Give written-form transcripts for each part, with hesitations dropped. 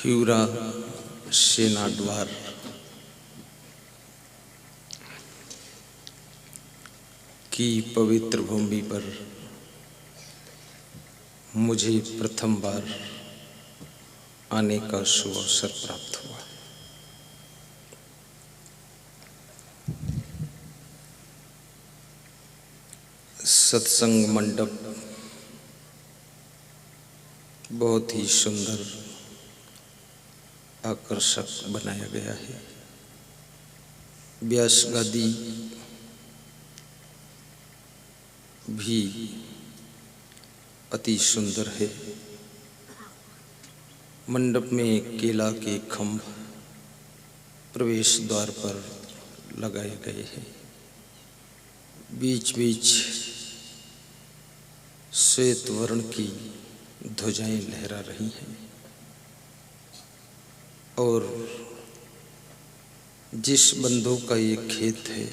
ह्यूरा सेनाद्वार की पवित्र भूमि पर मुझे प्रथम बार आने का शुभ अवसर प्राप्त हुआ। सत्संग मंडप बहुत ही सुंदर आकर्षक बनाया गया है। व्यास गादी भी अति सुंदर है। मंडप में केला के खंभ प्रवेश द्वार पर लगाए गए हैं। बीच बीच श्वेत वर्ण की ध्वजाएं लहरा रही हैं और जिस बंधु का ये खेत है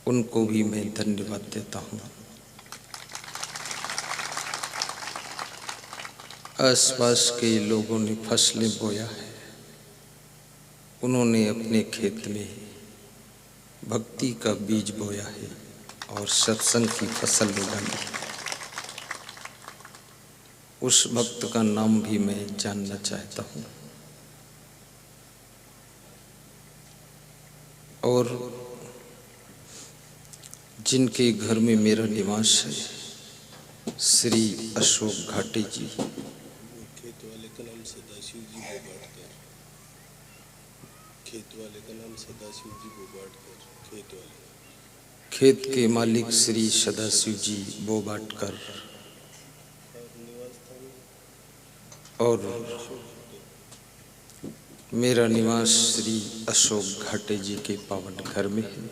उनको भी मैं धन्यवाद देता हूँ। आसपास के लोगों ने फसलें बोया है, उन्होंने अपने खेत में भक्ति का बीज बोया है और सत्संग की फसल उगाई। उस भक्त का नाम भी मैं जानना चाहता हूँ। और जिनके घर में मेरा निवास है, श्री अशोक घाटे जी। खेत वाले का नाम सदाशिव जी बोबाटकर। खेत वाले का नाम सदाशिव जी बोबाटकर। खेत के मालिक श्री सदाशिव जी बोबाटकर और मेरा निवास श्री अशोक घाटे जी के पावन घर में है।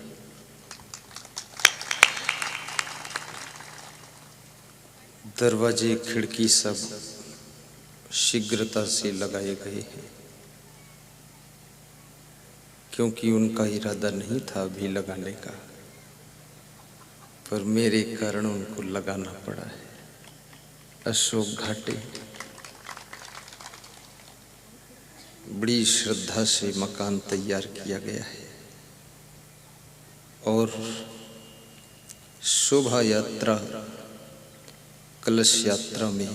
दरवाजे खिड़की सब शीघ्रता से लगाए गए हैं क्योंकि उनका इरादा नहीं था अभी लगाने का, पर मेरे कारण उनको लगाना पड़ा है। अशोक घाटे बड़ी श्रद्धा से मकान तैयार किया गया है और शोभा यात्रा कलश यात्रा में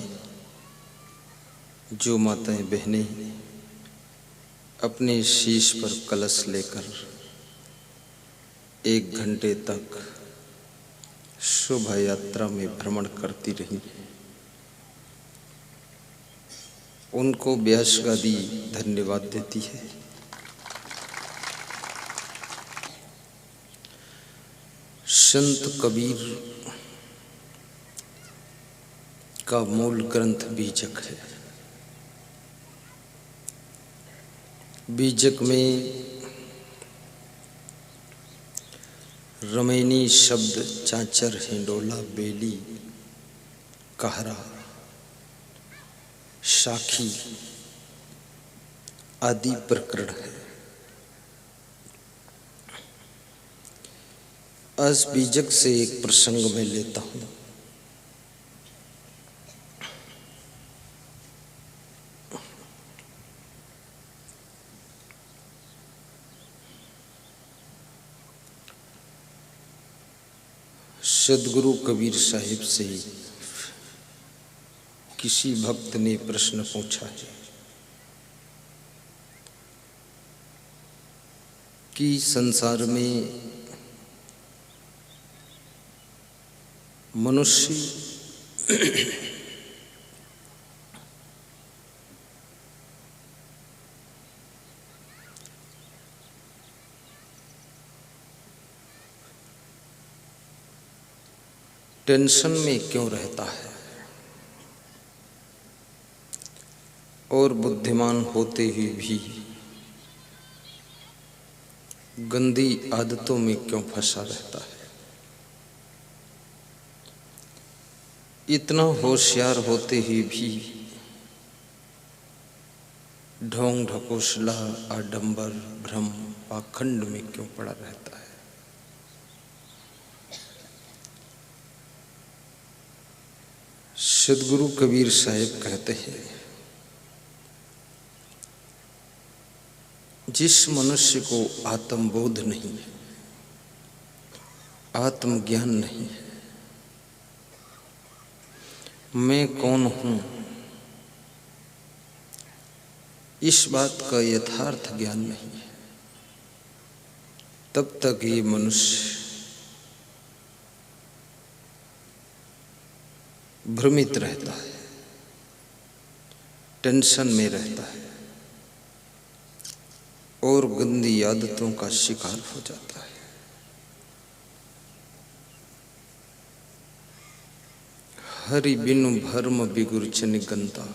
जो माताएं बहनें अपने शीश पर कलश लेकर 1 घंटे तक शोभा यात्रा में भ्रमण करती रही, उनको व्यास गादी धन्यवाद देती है। संत कबीर का मूल ग्रंथ बीजक है। बीजक में रमैनी शब्द चांचर, हिंडोला, बेली, कहरा, साखी आदि प्रकरण है। आज बीजक से एक प्रसंग में लेता हूँ। सदगुरु कबीर साहिब से किसी भक्त ने प्रश्न पूछा है कि संसार में मनुष्य टेंशन में क्यों रहता है और बुद्धिमान होते हुए भी गंदी आदतों में क्यों फंसा रहता है। इतना होशियार होते हुए भी ढोंग ढकोसला, आडंबर, भ्रम, पाखंड में क्यों पड़ा रहता है। सदगुरु कबीर साहिब कहते हैं जिस मनुष्य को आत्मबोध नहीं है, आत्मज्ञान नहीं है, मैं कौन हूं, इस बात का यथार्थ ज्ञान नहीं है, तब तक ये मनुष्य भ्रमित रहता है, टेंशन में रहता है और गंदी आदतों का शिकार हो जाता है। हरि बिनु भर्म बिगुर निगंता,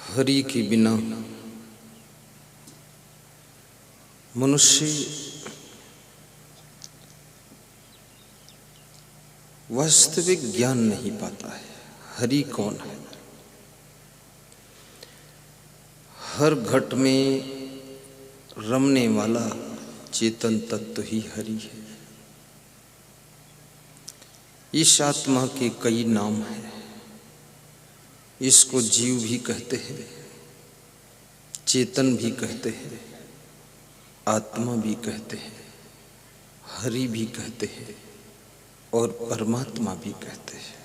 हरि के बिना मनुष्य वास्तविक ज्ञान नहीं पाता है। हरि कौन है? हर घट में रमने वाला चेतन तत्व ही हरि है। इस आत्मा के कई नाम हैं। इसको जीव भी कहते हैं, चेतन भी कहते हैं, आत्मा भी कहते हैं, हरि भी कहते हैं और परमात्मा भी कहते हैं।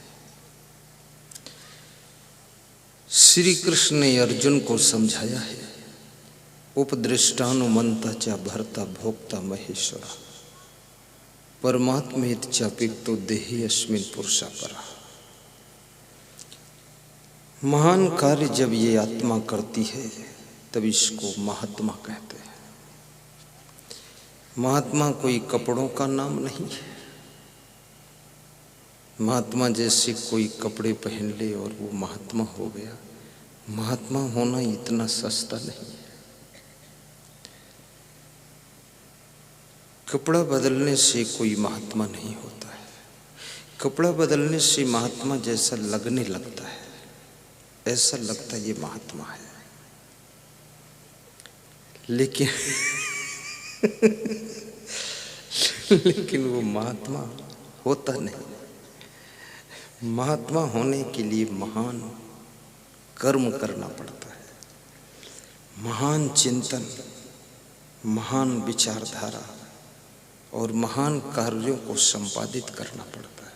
श्री कृष्ण ने अर्जुन को समझाया है, उपदृष्टानुमंता च भर्ता भोक्ता महेश्वरा, परमात्मेत चापिक्तो देहि अस्मिन् पुरुषा परा। महान कार्य जब ये आत्मा करती है तब इसको महात्मा कहते हैं। महात्मा कोई कपड़ों का नाम नहीं है। महात्मा जैसे कोई कपड़े पहन ले और वो महात्मा हो गया। महात्मा होना इतना सस्ता नहीं है। कपड़ा बदलने से कोई महात्मा नहीं होता है। कपड़ा बदलने से महात्मा जैसा लगने लगता है, ऐसा लगता है ये महात्मा है, लेकिन लेकिन वो महात्मा होता नहीं। महात्मा होने के लिए महान कर्म करना पड़ता है, महान चिंतन, महान विचारधारा और महान कार्यों को संपादित करना पड़ता है।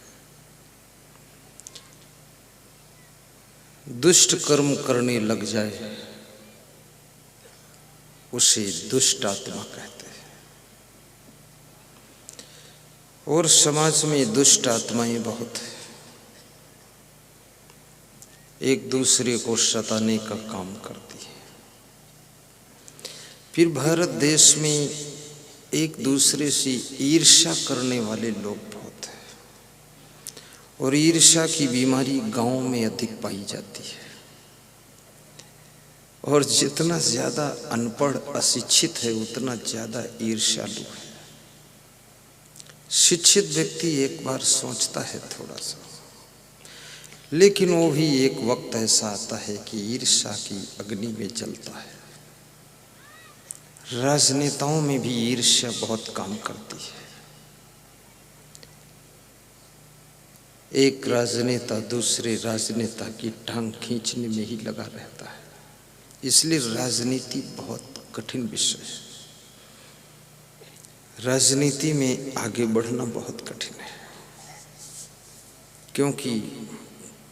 दुष्ट कर्म करने लग जाए उसे दुष्ट आत्मा कहते हैं। और समाज में दुष्ट आत्माएं बहुत है, एक दूसरे को सताने का काम करती है। फिर भारत देश में एक दूसरे से ईर्ष्या करने वाले लोग बहुत हैं और ईर्ष्या की बीमारी गांव में अधिक पाई जाती है। और जितना ज़्यादा अनपढ़ अशिक्षित है उतना ज़्यादा ईर्ष्यालु है। शिक्षित व्यक्ति एक बार सोचता है थोड़ा सा, लेकिन वो भी एक वक्त ऐसा आता है कि ईर्ष्या की अग्नि में जलता है। राजनेताओं में भी ईर्ष्या बहुत काम करती है। एक राजनेता दूसरे राजनेता की टांग खींचने में ही लगा रहता है। इसलिए राजनीति बहुत कठिन विषय है। राजनीति में आगे बढ़ना बहुत कठिन है, क्योंकि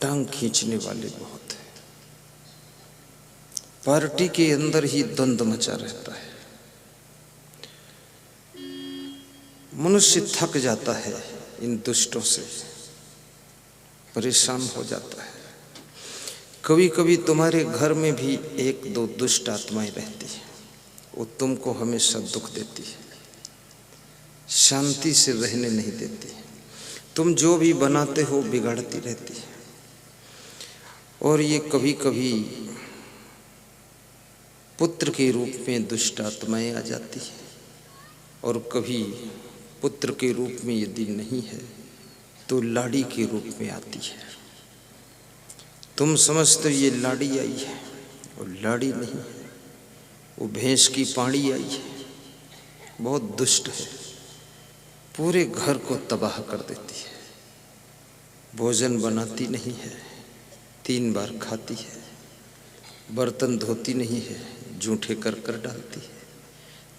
टांग खींचने वाले बहुत हैं। पार्टी के अंदर ही द्वंद्व मचा रहता है। मनुष्य थक जाता है, इन दुष्टों से परेशान हो जाता है। कभी कभी तुम्हारे घर में भी एक दो दुष्ट आत्माएं रहती है, वो तुमको हमेशा दुख देती है, शांति से रहने नहीं देती है। तुम जो भी बनाते हो बिगाड़ती रहती है। और ये कभी कभी पुत्र के रूप में दुष्ट आत्माएं आ जाती है और कभी पुत्र के रूप में यदि नहीं है तो लाड़ी के रूप में आती है। तुम समझते हो ये लाड़ी आई है, और लाड़ी नहीं है, वो भैंस की पाड़ी आई है, बहुत दुष्ट है, पूरे घर को तबाह कर देती है। भोजन बनाती नहीं है, 3 बार खाती है, बर्तन धोती नहीं है, जूठे कर कर डालती है।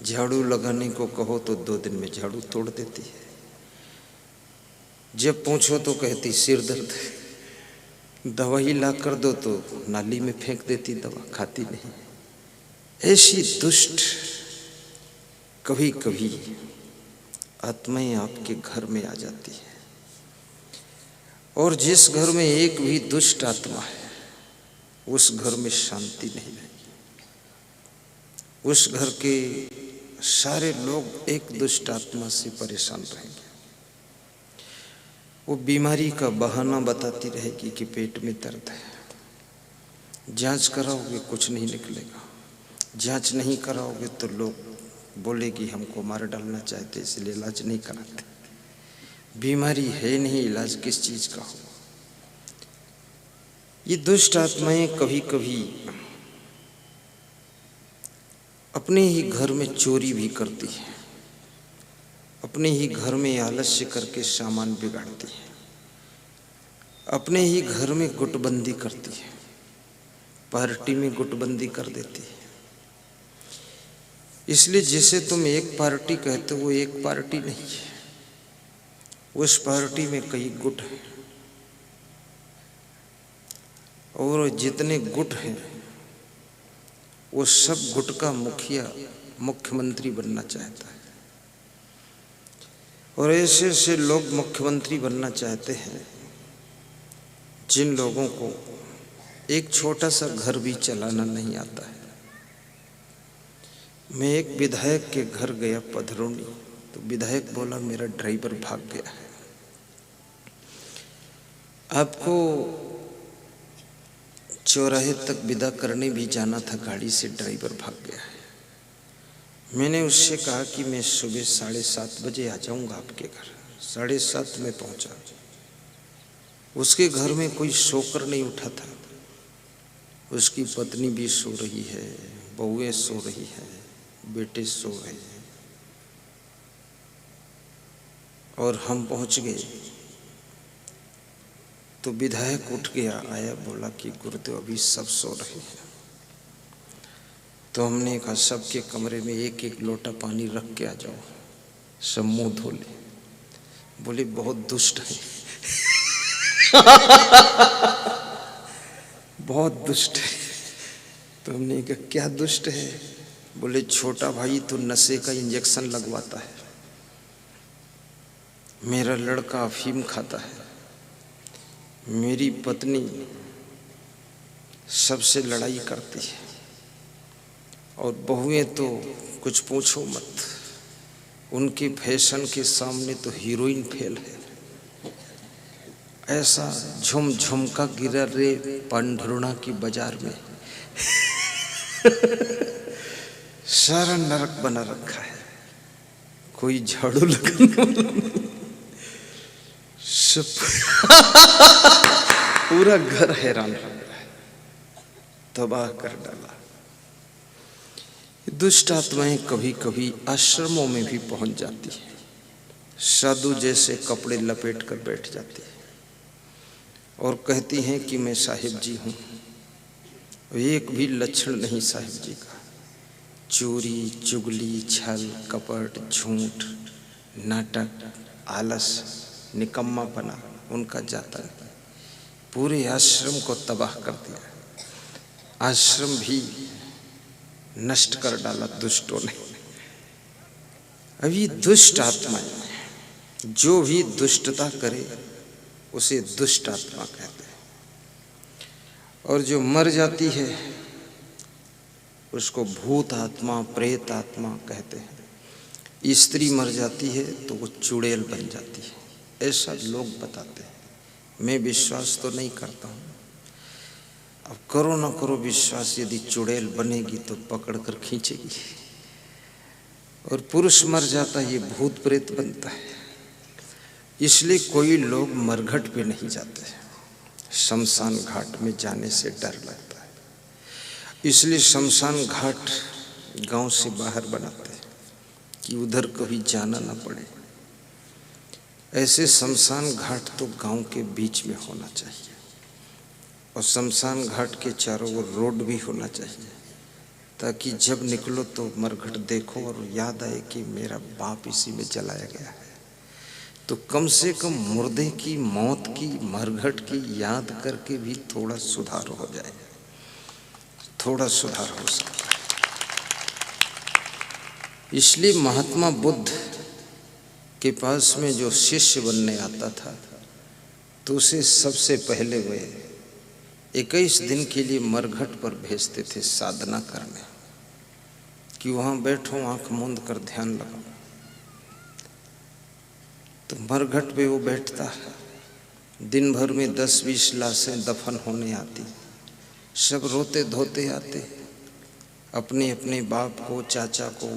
झाड़ू लगाने को कहो तो 2 दिन में झाड़ू तोड़ देती है। जब पूछो तो कहती सिर दर्द है। दवाई ला कर दो तो नाली में फेंक देती, दवा खाती नहीं। ऐसी दुष्ट कभी कभी आत्माएं आपके घर में आ जाती है। और जिस घर में एक भी दुष्ट आत्मा है उस घर में शांति नहीं रहेगी। उस घर के सारे लोग एक दुष्ट आत्मा से परेशान रहेंगे। वो बीमारी का बहाना बताती रहेगी कि पेट में दर्द है। जांच कराओगे कुछ नहीं निकलेगा। जांच नहीं कराओगे तो लोग बोलेगी हमको मार डालना चाहते इसलिए इलाज नहीं कराते। बीमारी है नहीं, इलाज किस चीज का हो। ये दुष्ट आत्माएं कभी कभी अपने ही घर में चोरी भी करती है, अपने ही घर में आलस्य करके सामान बिगाड़ती है, अपने ही घर में गुटबंदी करती है, पार्टी में गुटबंदी कर देती है। इसलिए जिसे तुम एक पार्टी कहते हो वो एक पार्टी नहीं है, उस पार्टी में कई गुट हैं। और जितने गुट हैं वो सब गुट का मुखिया मुख्यमंत्री बनना चाहता है। और ऐसे ऐसे लोग मुख्यमंत्री बनना चाहते हैं जिन लोगों को एक छोटा सा घर भी चलाना नहीं आता है। मैं एक विधायक के घर गया पधरौनी, तो विधायक बोला मेरा ड्राइवर भाग गया है। आपको चौराहे तक विदा करने भी जाना था, गाड़ी से ड्राइवर भाग गया है। मैंने उससे कहा कि मैं सुबह 7:30 बजे आ जाऊंगा आपके घर। 7:30 में पहुंचा। उसके घर में कोई सोकर नहीं उठा था। उसकी पत्नी भी सो रही है, बहुएं सो रही है, बेटे सो रहे हैं। और हम पहुंच गए तो विधायक उठ गया, आया, बोला कि गुरुदेव अभी सब सो रहे हैं। तो हमने कहा सबके कमरे में एक एक लोटा पानी रख के आ जाओ, सब मुंह धो ले। बोले बहुत दुष्ट है। बहुत दुष्ट है। तो हमने कहा क्या दुष्ट है? बोले छोटा भाई तो नशे का इंजेक्शन लगवाता है, मेरा लड़का अफीम खाता है, मेरी पत्नी सबसे लड़ाई करती है, और बहुएं तो कुछ पूछो मत, उनके फैशन के सामने तो हीरोइन फेल है। ऐसा झुम झुमका गिरा रे पंढुर्णा की बाजार में। सारा नरक बना रखा है, कोई झाड़ू लगाने सब पूरा घर हैरान हो गया है, तबाह कर डाला। दुष्ट आत्माएं कभी कभी आश्रमों में भी पहुंच जाती है। साधु जैसे कपड़े लपेट कर बैठ जाती है और कहती हैं कि मैं साहिब जी हूँ। एक भी लक्षण नहीं साहिब जी का। चोरी, चुगली, छल, कपट, झूठ, नाटक, आलस, निकम्मापना उनका जाता नहीं। पूरे आश्रम को तबाह कर दिया। आश्रम भी नष्ट कर डाला दुष्टों ने। अभी दुष्ट आत्माएं, जो भी दुष्टता करे उसे दुष्ट आत्मा कहते हैं। और जो मर जाती है उसको भूत आत्मा, प्रेत आत्मा कहते हैं। स्त्री मर जाती है तो वो चुड़ैल बन जाती है, ऐसा लोग बताते हैं। मैं विश्वास तो नहीं करता हूँ। अब करो ना करो विश्वास, यदि चुड़ैल बनेगी तो पकड़ कर खींचेगी। और पुरुष मर जाता है ये भूत प्रेत बनता है। इसलिए कोई लोग मरघट पे नहीं जाते, शमशान घाट में जाने से डर लगता है। इसलिए शमशान घाट गांव से बाहर बनाते हैं कि उधर कभी जाना ना पड़े। ऐसे शमशान घाट तो गांव के बीच में होना चाहिए। और शमशान घाट के चारों ओर रोड भी होना चाहिए, ताकि जब निकलो तो मरघट देखो और याद आए कि मेरा बाप इसी में जलाया गया है। तो कम से कम मुर्दे की मौत की, मरघट की याद करके भी थोड़ा सुधार हो जाए, थोड़ा सुधार हो सके। इसलिए महात्मा बुद्ध के पास में जो शिष्य बनने आता था तो उसे सबसे पहले वे 21 दिन के लिए मरघट पर भेजते थे साधना करने, कि वहाँ बैठो, आंख मूंद कर ध्यान लगाओ। तो मरघट पे वो बैठता है, दिन भर में 10-20 लाशें दफन होने आती, सब रोते धोते आते, अपने अपने बाप को, चाचा को,